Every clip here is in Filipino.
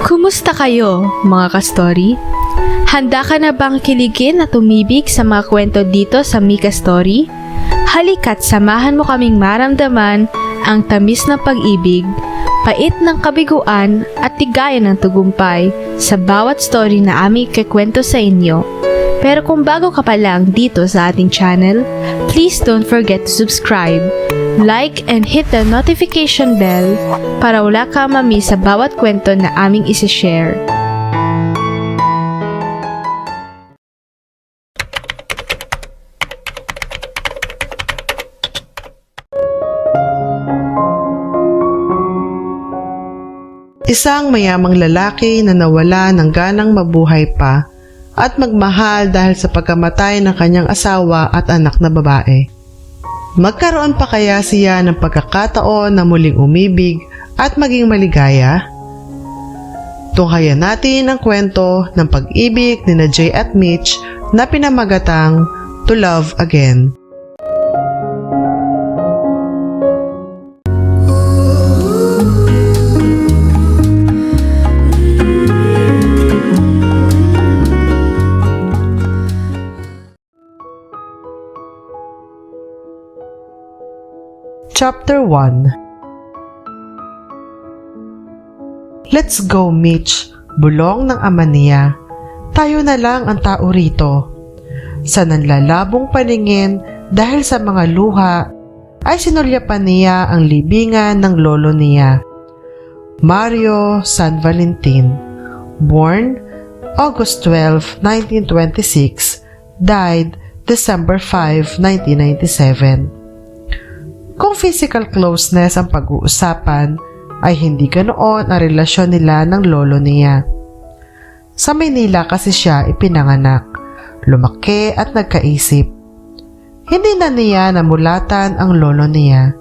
Kumusta kayo, mga kastori? Handa ka na bang kiligin at umibig sa mga kwento dito sa MikkaStori? Halika't samahan mo kaming maramdaman ang tamis ng pag-ibig, pait ng kabiguan at tigayan ng tagumpay sa bawat story na aming kikwento sa inyo. Pero kung bago ka pa lang dito sa ating channel, please don't forget to subscribe, like and hit the notification bell para wala ka mamiss sa bawat kwento na aming isi-share. Isang mayamang lalaki na nawala ng ganang mabuhay pa at magmahal dahil sa pagkamatay ng kanyang asawa at anak na babae. Magkaroon pa kaya siya ng pagkakataon na muling umibig at maging maligaya? Tunghayan natin ang kwento ng pag-ibig ni Jay at Mitch na pinamagatang To Love Again. Chapter 1. Let's go, Mitch, bulong ng ama niya. Tayo na lang ang tao rito. Sa nanlalabong paningin dahil sa mga luha, ay sinulyapan niya ang libingan ng lolo niya, Mario San Valentin. Born August 12, 1926, died December 5, 1997. Kung physical closeness ang pag-uusapan, ay hindi ganoon ang relasyon nila ng lolo niya. Sa Maynila kasi siya ipinanganak, lumaki at nagkaisip. Hindi na niya namulatan ang lolo niya.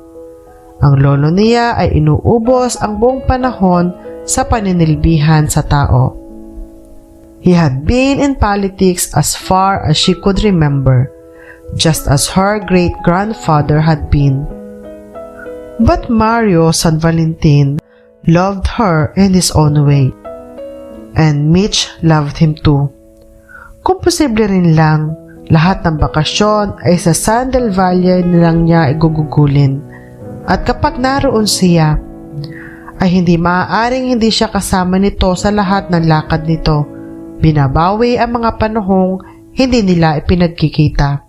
Ang lolo niya ay inuubos ang buong panahon sa paninilbihan sa tao. He had been in politics as far as she could remember, just as her great-grandfather had been. But Mario San Valentin loved her in his own way. And Mitch loved him too. Kung posible rin lang, lahat ng bakasyon ay sa Sandal Valley nilang niya igugugulin. At kapag naroon siya, ay hindi maaaring hindi siya kasama nito sa lahat ng lakad nito. Binabawi ang mga panahong hindi nila ipinagkikita.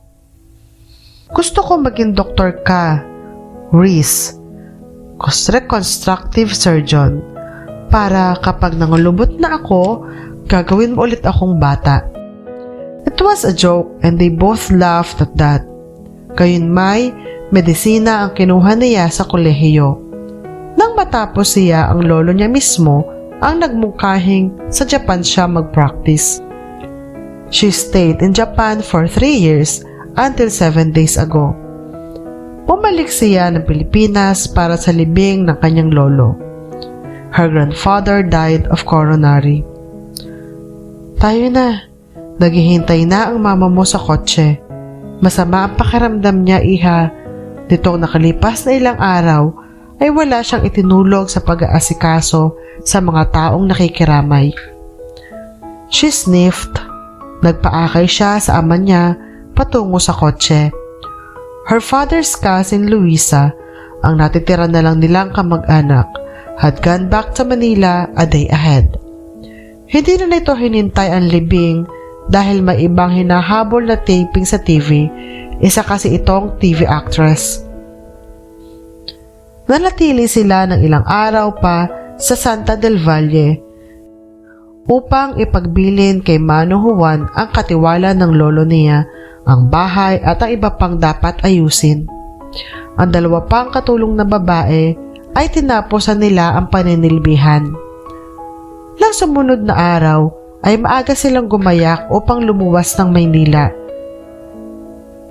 Gusto ko maging doktor ka, Reese, reconstructive surgeon, para kapag nangulubot na ako, gagawin mo ulit akong bata. It was a joke and they both laughed at that. Gayunmay, medisina ang kinuha niya sa kolehiyo. Nang matapos siya, ang lolo niya mismo ang nagmungkahing sa Japan siya mag-practice. She stayed in Japan for 3 years until 7 days ago. Bumalik siya ng Pilipinas para sa libing ng kanyang lolo. Her grandfather died of coronary. Tayo na. Naghihintay na ang mama mo sa kotse. Masama ang pakiramdam niya, iha. Nitong nakalipas na ilang araw, ay wala siyang itinulog sa pag-aasikaso sa mga taong nakikiramay. She sniffed. Nagpaakay siya sa ama niya patungo sa kotse. Her father's cousin Luisa, ang natitira na lang nilang kamag-anak, had gone back to Manila a day ahead. Hindi na nito hinintay ang libing dahil may ibang hinahabol na taping sa TV, isa kasi itong TV actress. Nanatili sila ng ilang araw pa sa Santa del Valle upang ipagbilin kay Manong Juan ang katiwala ng lolo niya, ang bahay at ang iba pang dapat ayusin. Ang dalawa pang katulong na babae ay tinapusan nila ang paninilbihan. Nang sumunod na araw ay maaga silang gumayak upang lumuwas ng Maynila.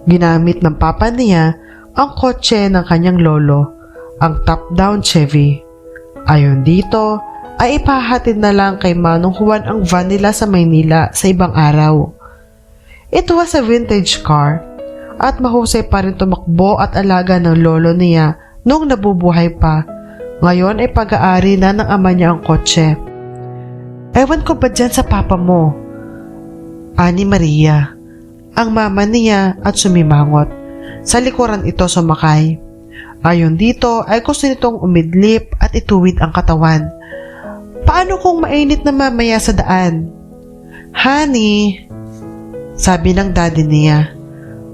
Ginamit ng papa niya ang kotse ng kanyang lolo, ang top-down Chevy. Ayon dito ay ipahatid na lang kay Manong Juan ang van nila sa Maynila sa ibang araw. It was a vintage car at mahusay pa rin tumakbo at alaga ng lolo niya nung nabubuhay pa. Ngayon ay pag-aari na ng ama niya ang kotse. Ewan ko ba dyan sa papa mo? Ani Maria, ang mama niya at sumimangot. Sa likuran ito sumakay. Ayon dito ay gusto nitong umidlip at ituwid ang katawan. Paano kung mainit na mamaya sa daan? Honey, sabi ng daddy niya,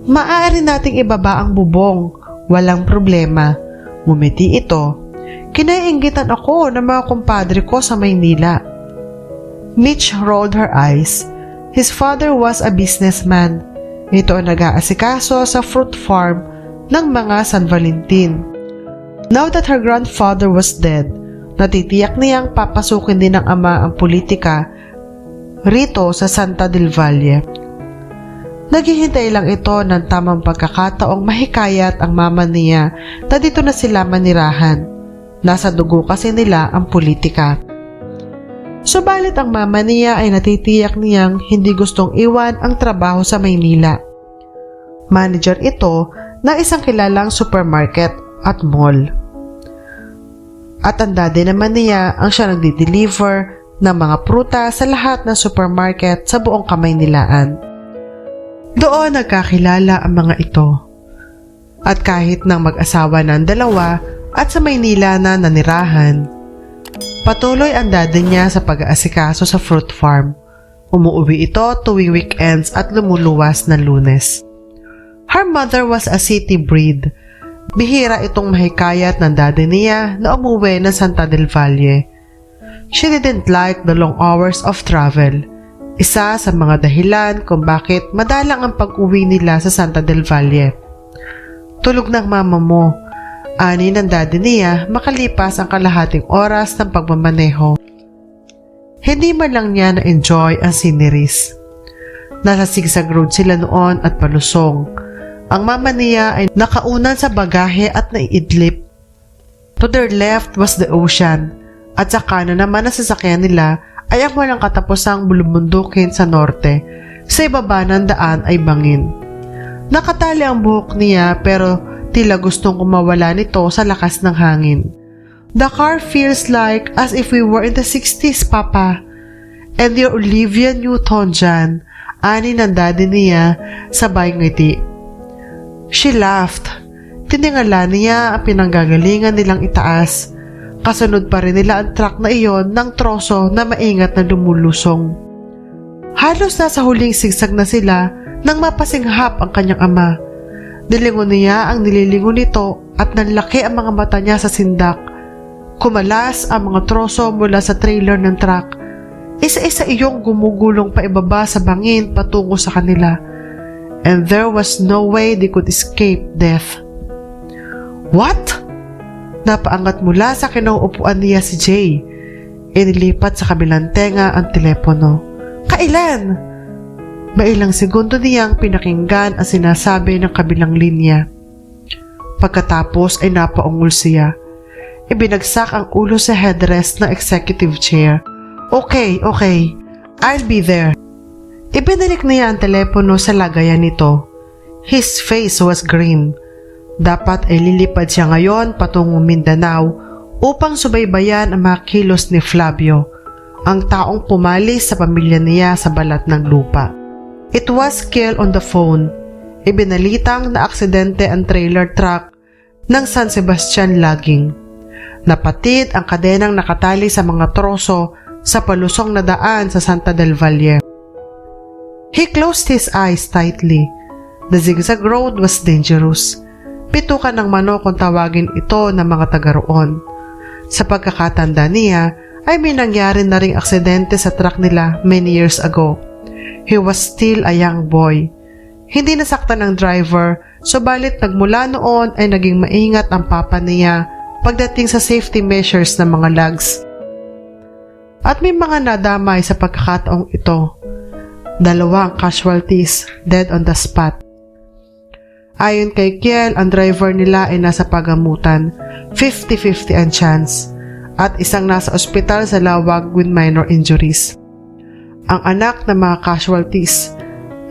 maaari nating ibaba ang bubong. Walang problema. Ngumiti ito. Kinaiinggitan ako ng mga kumpadre ko sa Maynila. Mitch rolled her eyes. His father was a businessman. Ito ang nag-aasikaso sa fruit farm ng mga San Valentin. Now that her grandfather was dead, natitiyak niyang papasukin din ng ama ang politika rito sa Santa del Valle. Naghihintay lang ito ng tamang pagkakataong mahikayat ang mama niya na dito na sila manirahan. Nasa dugo kasi nila ang politika. Subalit ang mama niya ay natitiyak niyang hindi gustong iwan ang trabaho sa Maynila. Manager ito ng isang kilalang supermarket at mall. At ang daddy naman niya ang siya nagdi-deliver ng mga prutas sa lahat ng supermarket sa buong Kamaynilaan. Doon nagkakilala ang mga ito. At kahit nang mag-asawa ng dalawa at sa Maynila na nanirahan, patuloy ang daddy niya sa pag-aasikaso sa fruit farm. Umuwi ito tuwing weekends at lumuluwas ng Lunes. Her mother was a city breed. Bihira itong mahikayat ng daddy niya na umuwi ng Santa del Valle. She didn't like the long hours of travel. Isa sa mga dahilan kung bakit madalang ang pag-uwi nila sa Santa del Valle. Tulog ng mama mo, ani ng daddy niya makalipas ang kalahating oras ng pagmamaneho. Hindi man lang niya na-enjoy ang sceneries. Nasa zigzag road sila noon at palusong. Ang mama niya ay nakaunan sa bagahe at naiidlip. To their left was the ocean, at sa kanan naman na sasakyan nila ay ang walang katapusang bulumundukin sa norte. Sa ibaba ng daan ay bangin. Nakatali ang buhok niya pero tila gustong kumawala nito sa lakas ng hangin. The car feels like as if we were in the 60s, Papa. And your Olivia Newton-John, ani ng daddy niya, sabay ngiti. She laughed. Tiningala niya ang pinanggagalingan nilang itaas. Kasunod pa rin nila ang truck na iyon ng troso na maingat na lumulusong. Halos nasa huling sigsag na sila nang mapasinghap ang kanyang ama. Nilingon niya ang nililingon nito at nanlaki ang mga mata niya sa sindak. Kumalas ang mga troso mula sa trailer ng truck. Isa-isa iyong gumugulong paibaba sa bangin patungo sa kanila. And there was no way they could escape death. What? Napaangat mula sa kinauupuan niya si Jay. Inilipat sa kabilang tenga ang telepono. Kailan? Mailang segundo niyang pinakinggan ang sinasabi ng kabilang linya. Pagkatapos ay napaungol siya. Ibinagsak ang ulo sa headrest ng executive chair. Okay. I'll be there. Ibinalik niya ang telepono sa lagayan nito. His face was grim. Dapat ay lilipad siya ngayon patungong Mindanao upang subaybayan ang mga kilos ni Flavio, ang taong pumalis sa pamilya niya sa balat ng lupa. It was Kiel on the phone. Ibinalitang na aksidente ang trailer truck ng San Sebastian Logging. Napatid ang kadenang nakatali sa mga troso sa palusong na daan sa Santa del Valle. He closed his eyes tightly. The zigzag road was dangerous. Pitukan ng manok kung tawagin ito ng mga taga-roon. Sa pagkakatanda niya, ay may nangyari na ring aksidente sa truck nila many years ago. He was still a young boy. Hindi nasaktan ng driver, subalit nagmula noon ay naging maingat ang papa niya pagdating sa safety measures ng mga lugs. At may mga nadamay sa pagkakataong ito. 2 ang casualties, dead on the spot. Ayon kay Kiel, ang driver nila ay nasa pagamutan, 50-50 ang chance, at isang nasa ospital sa Lawag with minor injuries. Ang anak ng mga casualties,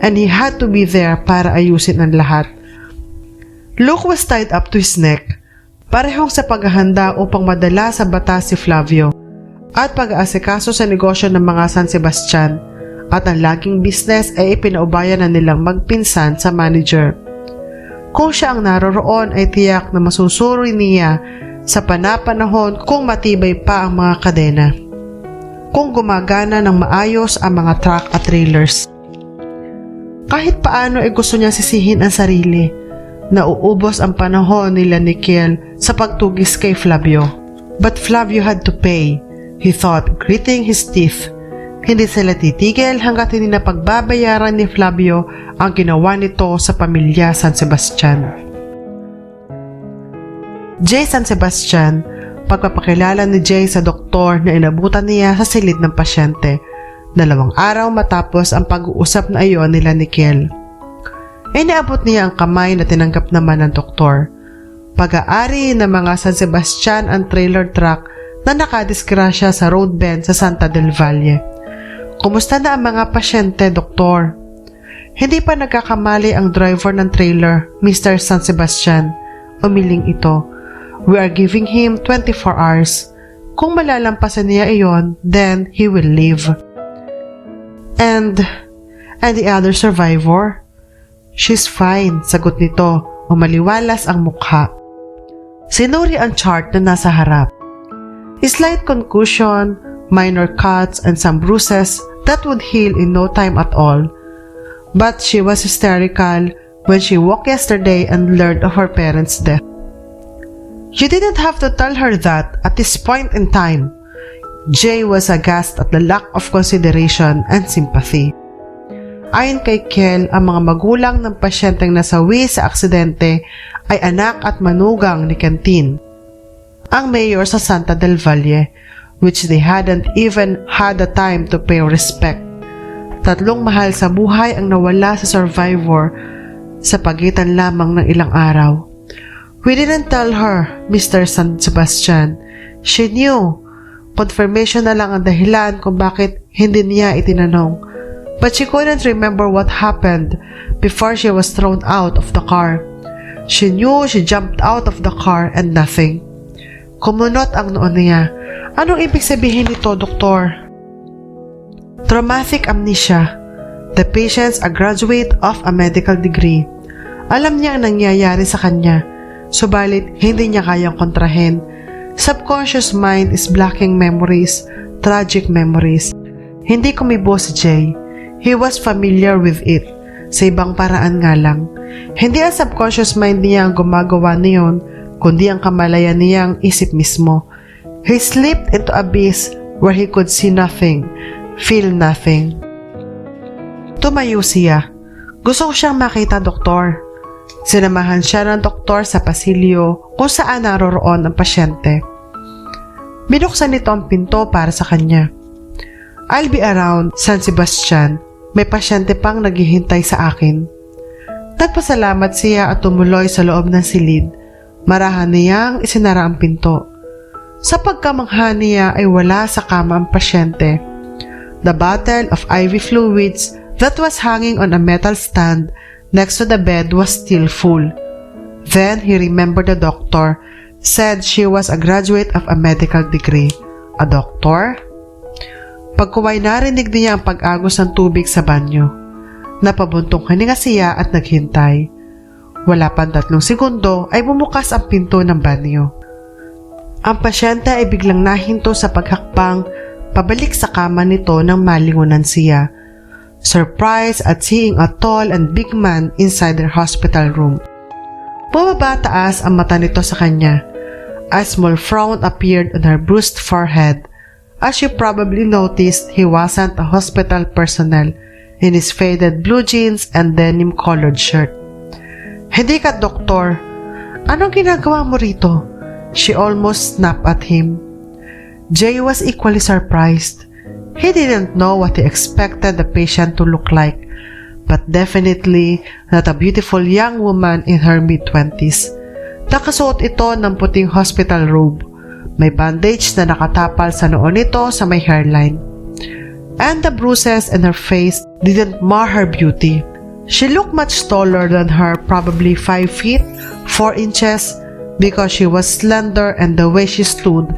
and he had to be there para ayusin ang lahat. Luke was tied up to his neck, parehong sa paghahanda upang madala sa batas si Flavio. at pag-aasikaso sa negosyo ng mga San Sebastian, at ang laging business ay ipinaubayan na nilang magpinsan sa manager. Kung siya ang naroroon ay tiyak na masusuri niya sa panapanahon kung matibay pa ang mga kadena. Kung gumagana ng maayos ang mga truck at trailers. Kahit paano ay gusto niya sisihin ang sarili. Nauubos ang panahon nila ni Kiel sa pagtugis kay Flavio. But Flavio had to pay, he thought, gritting his teeth. Hindi sila titigil hanggat hindi na pagbabayaran ni Flavio ang ginawa nito sa pamilya San Sebastian. Jay San Sebastian, pagpapakilala ni Jay sa doktor na inabutan niya sa silid ng pasyente, 2 araw matapos ang pag-uusap na iyon nila ni Kiel. Iniabot niya ang kamay na tinanggap naman ng doktor. Pag-aari ng mga San Sebastian ang trailer truck na nakadisgrasya sa road bend sa Santa del Valle. Kumusta na ang mga pasyente, doktor? Hindi pa nagkakamali ang driver ng trailer, Mr. San Sebastian. Umiling ito. We are giving him 24 hours. Kung malalampasan niya iyon, then he will leave. And the other survivor? She's fine, sagot nito, umaliwalas ang mukha. Sinuri ang chart na nasa harap. Slight concussion, minor cuts, and some bruises that would heal in no time at all. But she was hysterical when she woke yesterday and learned of her parents' death. You didn't have to tell her that at this point in time. Jay was aghast at the lack of consideration and sympathy. Ayon kay Kiel, ang mga magulang ng pasyenteng nasawi sa aksidente ay anak at manugang ni Quentin, ang mayor sa Santa del Valle, which they hadn't even had the time to pay respect. 3 mahal sa buhay ang nawala sa survivor sa pagitan lamang ng ilang araw. We didn't tell her, Mr. San Sebastian. She knew. Confirmation na lang ang dahilan kung bakit hindi niya itinanong. But she couldn't remember what happened before she was thrown out of the car. She knew she jumped out of the car and nothing. Kumunot ang noo niya. Anong ibig sabihin nito, doktor? Traumatic amnesia. The patient's a graduate of a medical degree. Alam niya ang nangyayari sa kanya, subalit hindi niya kayang kontrahen. Subconscious mind is blocking memories, tragic memories. Hindi kumibo si Jay. He was familiar with it. Sa ibang paraan nga lang. Hindi ang subconscious mind niya ang gumagawa niyon, kundi ang kamalayan niyang isip mismo. He slipped into abyss where he could see nothing, feel nothing. Tumayo siya. Gusto ko siyang makita, doktor. Sinamahan siya ng doktor sa pasilyo kung saan naroroon ang pasyente. Binuksan nito ang pinto para sa kanya. I'll be around, San Sebastian. May pasyente pang naghihintay sa akin. Nagpasalamat siya at tumuloy sa loob ng silid. Marahan niyang isinara ang pinto. Sa pagkamangha niya ay wala sa kama ang pasyente. The bottle of IV fluids that was hanging on a metal stand next to the bed was still full. Then he remembered the doctor said she was a graduate of a medical degree. A doctor? Pagkuway narinig niya ang pag-agos ng tubig sa banyo. Napabuntong hininga siya at naghintay. Wala pang 3 segundo ay bumukas ang pinto ng banyo. Ang pasyente ay biglang nahinto sa paghakbang pabalik sa kama nito nang malingunan siya. Surprised at seeing a tall and big man inside their hospital room. Bumaba taas ang mata nito sa kanya. A small frown appeared on her bruised forehead. As you probably noticed, he wasn't a hospital personnel in his faded blue jeans and denim-colored shirt. Hindi ka, doktor. Anong ginagawa mo rito? She almost snapped at him. Jay was equally surprised. He didn't know what he expected the patient to look like, but definitely not a beautiful young woman in her mid-20s. Nakasuot ito ng puting hospital robe. May bandage na nakatapal sa noo nito sa may hairline. And the bruises in her face didn't mar her beauty. She looked much taller than her, probably 5 feet, 4 inches, because she was slender and the way she stood,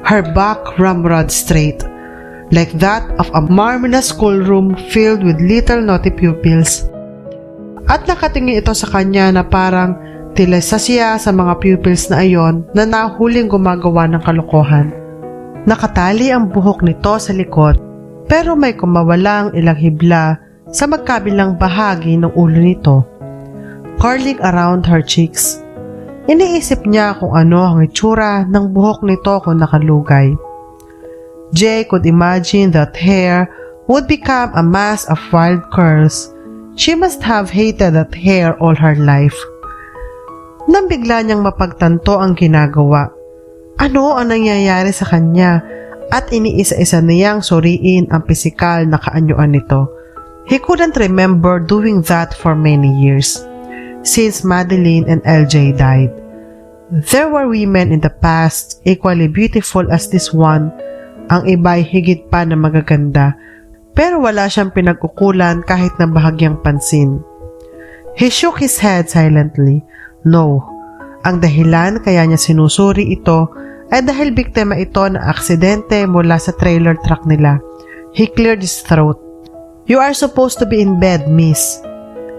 her back ramrod straight, like that of a marmina schoolroom filled with little naughty pupils. At nakatingin ito sa kanya na parang tilasa siya sa mga pupils na ayon na nahuling gumagawa ng kalokohan. Nakatali ang buhok nito sa likod, pero may kumawalang ilang hibla sa magkabilang bahagi ng ulo nito, curling around her cheeks. Iniisip niya kung ano ang itsura ng buhok nito kung nakalugay. Jay could imagine that hair would become a mass of wild curls. She must have hated that hair all her life. Nang bigla niyang mapagtanto ang ginagawa, ano ang nangyayari sa kanya, at iniisa-isa niyang suriin ang pisikal na kaanyuan nito. He couldn't remember doing that for many years, since Madeline and LJ died. There were women in the past equally beautiful as this one. Ang iba'y higit pa na magaganda, pero wala siyang pinagkukulan kahit na bahagyang pansin. He shook his head silently. No, ang dahilan kaya niya sinusuri ito ay dahil biktima ito na aksidente mula sa trailer truck nila. He cleared his throat. You are supposed to be in bed, miss.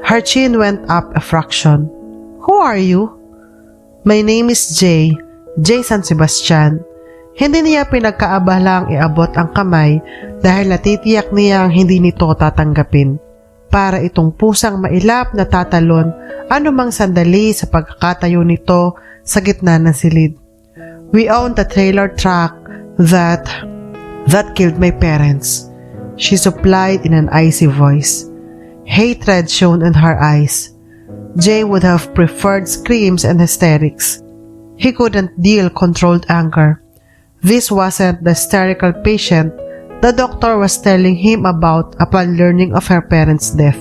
Her chin went up a fraction. Who are you? My name is Jay San Sebastian. Hindi niya pinagkaabalang iabot ang kamay dahil natitiyak niyang hindi nito tatanggapin. Para itong pusang mailap na tatalon anumang sandali sa pagkakatayo nito sa gitna ng silid. We owned the trailer truck that killed my parents, she supplied in an icy voice. Hatred shone in her eyes. Jay would have preferred screams and hysterics. He couldn't deal controlled anger. This wasn't the hysterical patient the doctor was telling him about upon learning of her parents' death.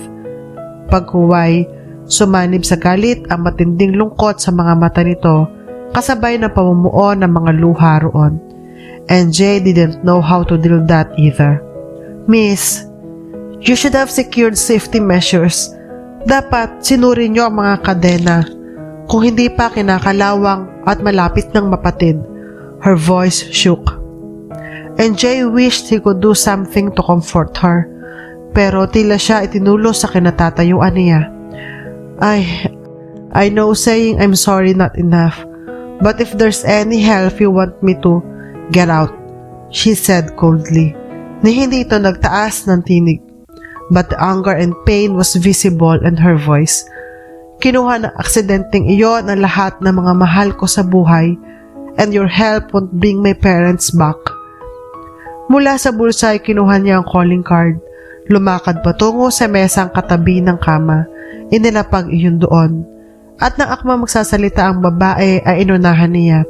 Paghuway, sumanib sa galit ang matinding lungkot sa mga mata nito, kasabay ng pamumuo ng mga luha roon. And Jay didn't know how to deal that either. Miss, you should have secured safety measures. Dapat sinuri niyo ang mga kadena. Kung hindi pa kinakalawang at malapit ng mapatid. Her voice shook. And Jay wished he could do something to comfort her. Pero tila siya itinulos sa kinatatayuan niya. I know saying I'm sorry not enough. But if there's any help you want me to, get out, she said coldly. Ni hindi ito nagtaas ng tinig. But the anger and pain was visible in her voice. Kinuha ng aksidenteng iyon ang lahat ng mga mahal ko sa buhay, and your help won't bring my parents back. Mula sa bulsa ay kinuha niya ang calling card. Lumakad patungo sa mesang katabi ng kama. Inilapag iyon doon. At nang akmang magsasalita ang babae ay inunahan niya.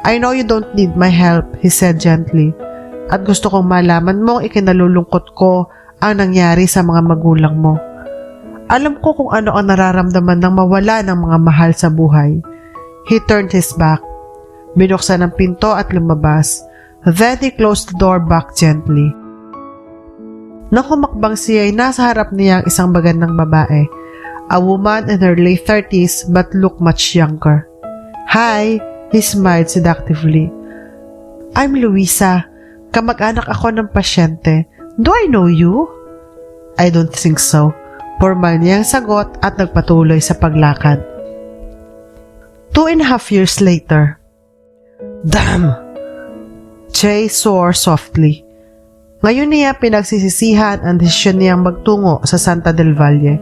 I know you don't need my help, he said gently. At gusto kong malaman mong ikinalulungkot ko ang nangyari sa mga magulang mo. Alam ko kung ano ang nararamdaman ng mawala ng mga mahal sa buhay. He turned his back. Binuksan ang pinto at lumabas. Then he closed the door back gently. Nang humakbang siya ay nasa harap niya ang isang magandang babae. A woman in her late 30s but looked much younger. Hi, he smiled seductively. I'm Luisa. Kamag-anak ako ng pasyente. Do I know you? I don't think so. Formal niyang sagot at nagpatuloy sa paglakad. 2.5 years later. Damn! Jay swore softly. Ngayon niya pinagsisisihan ang desisyon niyang magtungo sa Santa del Valle.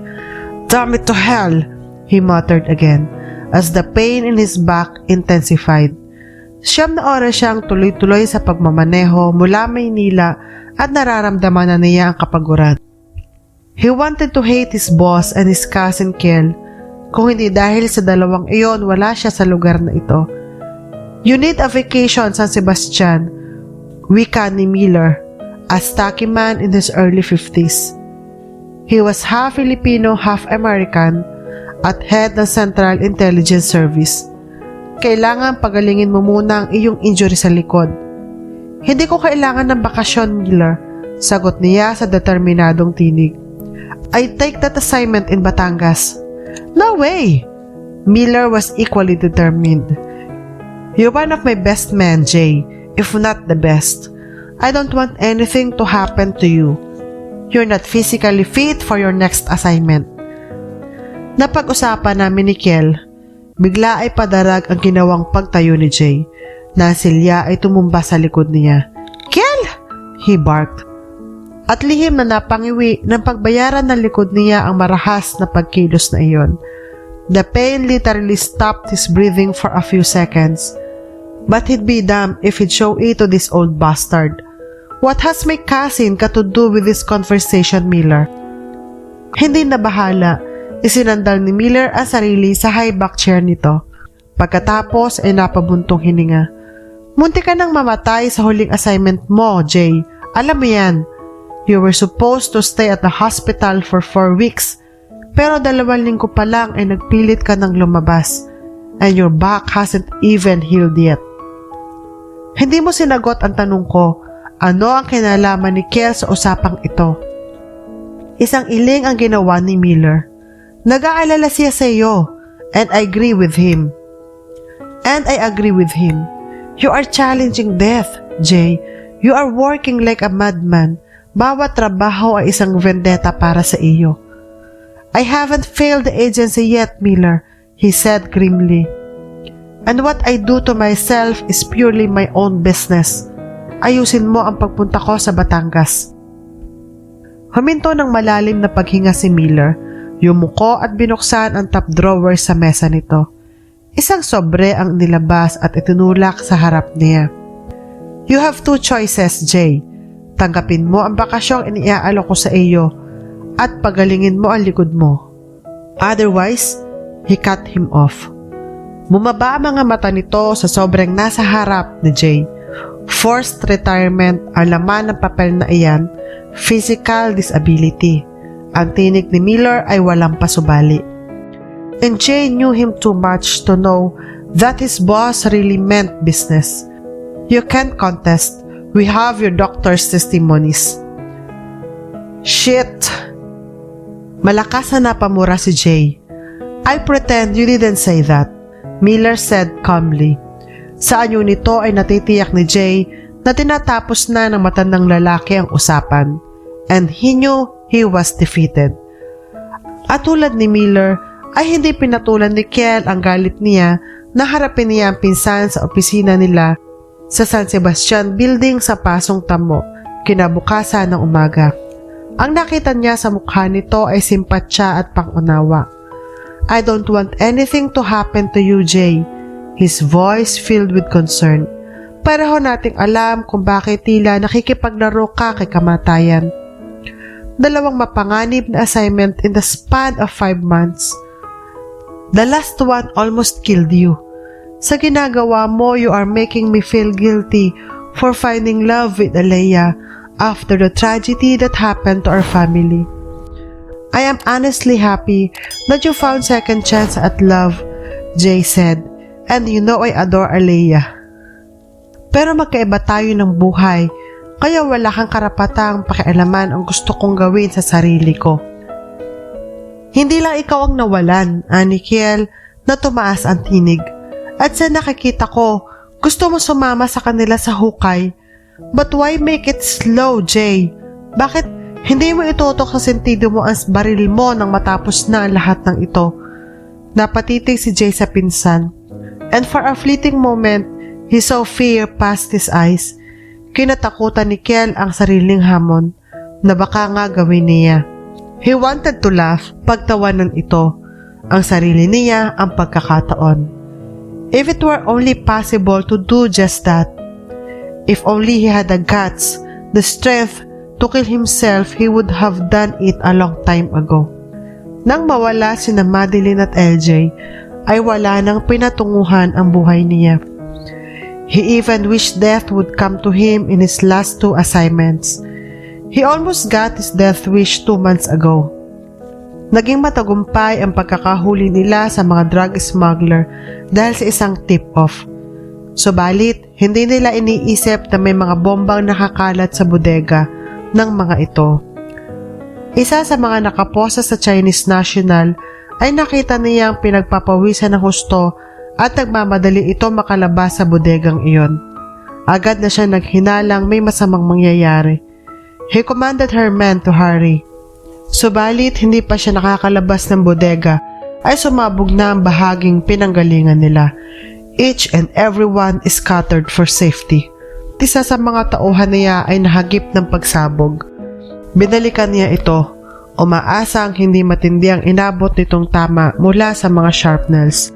Damn it to hell! He muttered again as the pain in his back intensified. 9 na oras siyang tuloy-tuloy sa pagmamaneho mula Maynila at nararamdaman na niya ang kapaguran. He wanted to hate his boss and his cousin Kel. Kung hindi dahil sa dalawang iyon, wala siya sa lugar na ito. You need a vacation, San Sebastian, wika ni Miller, a stocky man in his early 50s. He was half Filipino, half American, at head ng Central Intelligence Service. Kailangan pagalingin mo muna ang iyong injury sa likod. Hindi ko kailangan ng bakasyon, Miller, sagot niya sa determinadong tinig. I take that assignment in Batangas. No way! Miller was equally determined. You're one of my best men, Jay. if not the best. I don't want anything to happen to you. You're not physically fit for your next assignment. Napag-usapan namin ni Kel. Bigla ay padarag ang ginawang pagtayo ni Jay. Nasilya ay tumumba sa likod niya. Kel! He barked. At lihim na napangiwi ng pagbayaran ng likod niya ang marahas na pagkilos na iyon. The pain literally stopped his breathing for a few seconds. But he'd be damned if he'd show it to this old bastard. What has my cousin got to do with this conversation, Miller? Hindi na bahala, isinandal ni Miller ang sarili sa high back chair nito. Pagkatapos ay napabuntong hininga. Munti ka nang mamatay sa huling assignment mo, Jay. Alam mo yan. You were supposed to stay at the hospital for 4 weeks. Pero 2 linggo pa lang ay nagpilit ka ng lumabas. And your back hasn't even healed yet. Hindi mo sinagot ang tanong ko. Ano ang kinalaman ni Kel sa usapang ito? Isang iling ang ginawa ni Miller. Nag-aalala siya sa iyo. And I agree with him. You are challenging death, Jay. You are working like a madman. Bawat trabaho ay isang vendetta para sa iyo. I haven't failed the agency yet, Miller, he said grimly. And what I do to myself is purely my own business. Ayusin mo ang pagpunta ko sa Batangas. Huminto ng malalim na paghinga si Miller. Yumuko at binuksan ang top drawer sa mesa nito. Isang sobre ang nilabas at itinulak sa harap niya. You have 2 choices, Jay. Tanggapin mo ang bakasyong iniaalok ko sa iyo at pagalingin mo ang likod mo. Otherwise, he cut him off. Bumaba ang mga mata nito sa sobrang nasa harap ni Jay. Forced retirement ang laman ng papel na iyan, physical disability. Ang tinig ni Miller ay walang pasubali. And Jay knew him too much to know that his boss really meant business. You can't contest. We have your doctor's testimonies. Shit! Malakas na napamura si Jay. I pretend you didn't say that, Miller said calmly. Sa anyo nito ay natitiyak ni Jay na tinatapos na ng matandang lalaki ang usapan. And he knew he was defeated. At tulad ni Miller, ay hindi pinatulan ni Kel ang galit niya na harapin niya ang pinsan sa opisina nila sa San Sebastian Building sa Pasong Tamo, kinabukasan ng umaga. Ang nakita niya sa mukha nito ay simpatya at pangunawa. I don't want anything to happen to you, Jay. His voice filled with concern. Pareho nating alam kung bakit tila nakikipaglaro ka kay kamatayan. 2 mapanganib na assignment in the span of 5 months. The last one almost killed you. Sa ginagawa mo, you are making me feel guilty for finding love with Alea after the tragedy that happened to our family. I am honestly happy that you found second chance at love, Jay said. And you know I adore Alea. Pero magkaiba tayo ng buhay, kaya wala kang karapatang pakialaman ang gusto kong gawin sa sarili ko. Hindi lang ikaw ang nawalan, ani Kel, na tumaas ang tinig. At sa nakikita ko, gusto mo sumama sa kanila sa hukay. But why make it slow, Jay? Bakit hindi mo itutok sa sentido mo ang baril mo nang matapos na ang lahat ng ito? Napatitig si Jay sa pinsan. And for a fleeting moment, he saw fear past his eyes. Kinatakutan ni Kel ang sariling hamon na baka nga gawin niya. He wanted to laugh, pagtawanan ito. Ang sarili niya ang pagkakataon. If it were only possible to do just that. If only he had the guts, the strength to kill himself, he would have done it a long time ago. Nang mawala sina Madeline at LJ, ay wala nang pinatunguhan ang buhay niya. He even wished death would come to him in his last 2 assignments. He almost got his death wish 2 months ago. Naging matagumpay ang pagkakahuli nila sa mga drug smuggler dahil sa isang tip-off. Subalit, hindi nila iniisip na may mga bombang nakakalat sa bodega ng mga ito. Isa sa mga nakaposa sa Chinese National ay nakita niyang pinagpapawisan ng husto at nagmamadali ito makalabas sa bodegang iyon. Agad na siya naghinalang may masamang mangyayari. He commanded her men to hurry. Subalit hindi pa siya nakakalabas ng bodega ay sumabog na ang bahaging pinanggalingan nila. Each and everyone is scattered for safety. Isa sa mga tauhan niya ay nahagip ng pagsabog. Binalikan niya ito, umaasang hindi matindi ang inabot nitong tama mula sa mga shrapnels.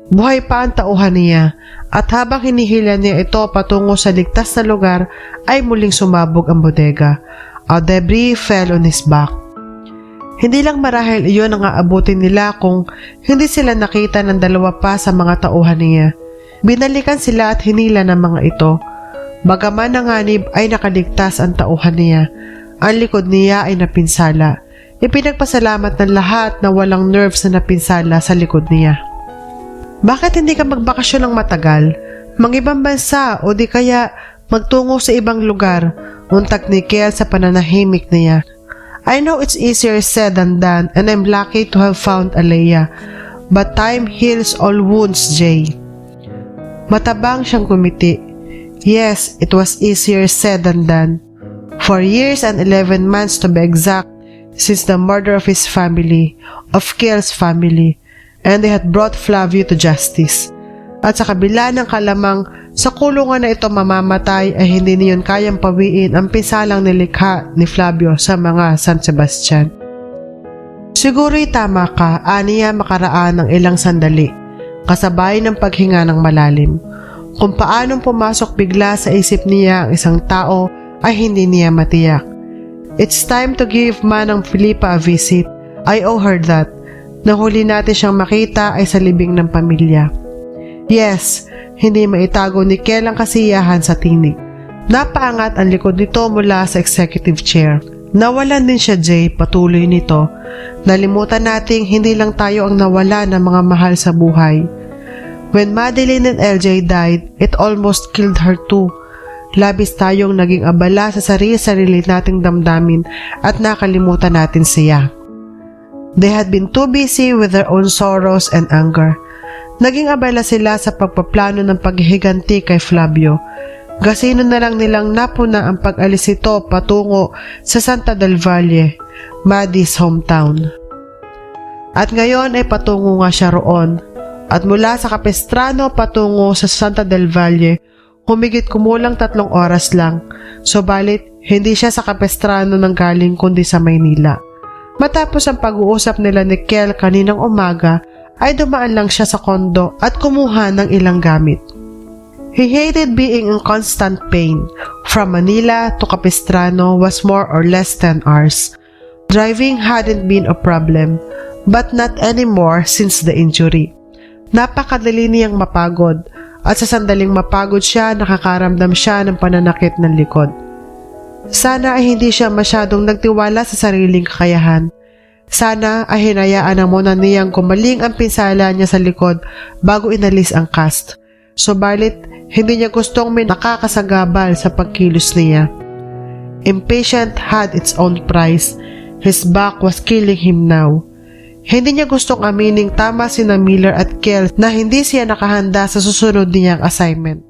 Buhay pa ang tauhan niya at habang hinihila niya ito patungo sa ligtas na lugar ay muling sumabog ang bodega. A debris fell on his back. Hindi lang marahil iyon ang aabutin nila kung hindi sila nakita ng dalawa pa sa mga tauhan niya. Binalikan sila at hinila ng mga ito. Bagaman nanganib ay nakaligtas ang tauhan niya. Ang likod niya ay napinsala. Ipinagpasalamat ng lahat na walang nerves na napinsala sa likod niya. Bakit hindi ka magbakasyon ng matagal? Mang-ibang bansa o di kaya magtungo sa ibang lugar? Untak ni Kel sa pananahimik niya. I know it's easier said than done and I'm lucky to have found Alea. But time heals all wounds, Jay. Matabang siyang kumiti. Yes, it was easier said than done. For years and 11 months to be exact, since the murder of his family, of Kel's family, and they had brought Flavio to justice. At sa kabila ng kalamang sa kulungan na ito mamamatay ay hindi niyon kayang pawiin ang pinsalang nilikha ni Flavio sa mga San Sebastian. Siguro'y tama ka, aniya makaraan ng ilang sandali, kasabay ng paghinga ng malalim. Kung paanong pumasok bigla sa isip niya ang isang tao ay hindi niya matiyak. It's time to give Manang Filipa a visit. I owe her that. Nahuli natin siyang makita ay sa libing ng pamilya. Yes, hindi maitago ni Kel ang kasiyahan sa tinig. Napaangat ang likod nito mula sa executive chair. Nawalan din siya, Jay, patuloy nito. Nalimutan nating hindi lang tayo ang nawala ng mga mahal sa buhay. When Madeline and LJ died, it almost killed her too. Labis tayong naging abala sa sarili-sarili nating damdamin at nakalimutan natin siya. They had been too busy with their own sorrows and anger. Naging abala sila sa pagpaplano ng paghihiganti kay Flavio. Gasino na lang nilang napuna ang pag-alis ito patungo sa Santa del Valle, Maddie's hometown. At ngayon ay patungo nga siya roon. At mula sa Capistrano patungo sa Santa del Valle, humigit kumulang 3 oras lang. Subalit, hindi siya sa Capistrano nang galing kundi sa Maynila. Matapos ang pag-uusap nila ni Kel kaninang umaga, ay dumaan lang siya sa kondo at kumuha ng ilang gamit. He hated being in constant pain. From Manila to Capistrano was more or less 10 hours. Driving hadn't been a problem, but not anymore since the injury. Napakadali niyang mapagod at sa sandaling mapagod siya nakakaramdam siya ng pananakit ng likod. Sana ay hindi siya masyadong nagtiwala sa sariling kakayahan. Sana ay hinayaan na muna niyang gumaling ang pinsala niya sa likod bago inalis ang cast. Subalit, hindi niya gustong may nakakasagabal sa pagkilos niya. Impatient had its own price. His back was killing him now. Hindi niya gustong amining tama sina Miller at Kel na hindi siya nakahanda sa susunod niyang assignment.